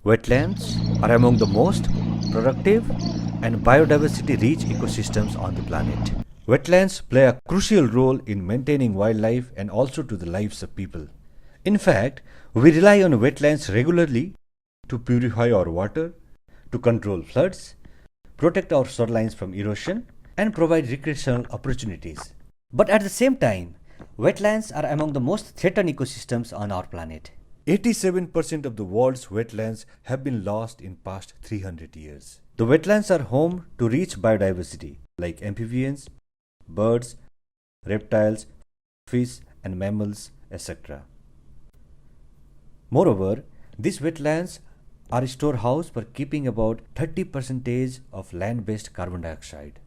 Wetlands are among the most productive and biodiversity rich ecosystems on the planet. Wetlands play a crucial role in maintaining wildlife and also to the lives of people. In fact, we rely on wetlands regularly to purify our water, to control floods, protect our shorelines from erosion, and provide recreational opportunities. But at the same time, wetlands are among the most threatened ecosystems on our planet. 87% of the world's wetlands have been lost in past 300 years. The wetlands are home to rich biodiversity like amphibians, birds, reptiles, fish and mammals, etc. Moreover, these wetlands are a storehouse for keeping about 30% of land-based carbon dioxide.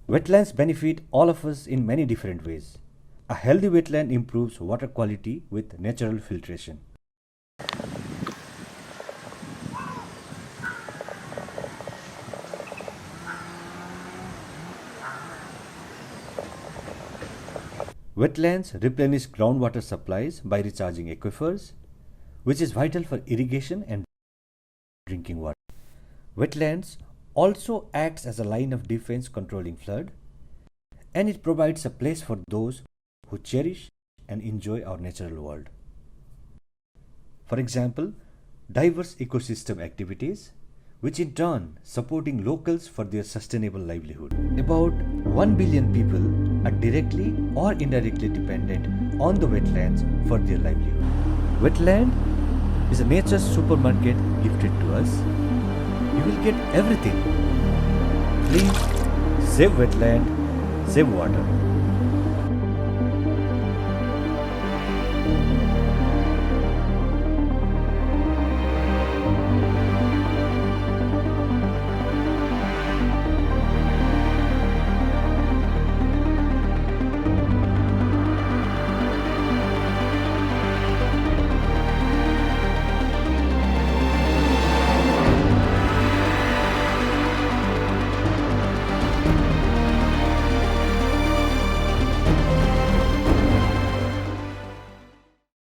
Wetlands benefit all of us in many different ways. A healthy wetland improves water quality with natural filtration. Wetlands replenish groundwater supplies by recharging aquifers, which is vital for irrigation and drinking water. Wetlands also acts as a line of defense controlling flood, and it provides a place for those who cherish and enjoy our natural world. For example, diverse ecosystem activities, which in turn supporting locals for their sustainable livelihood. About 1 billion people are directly or indirectly dependent on the wetlands for their livelihood. Wetland is a nature's supermarket gifted to us. You will get everything. Please save wetland, save water.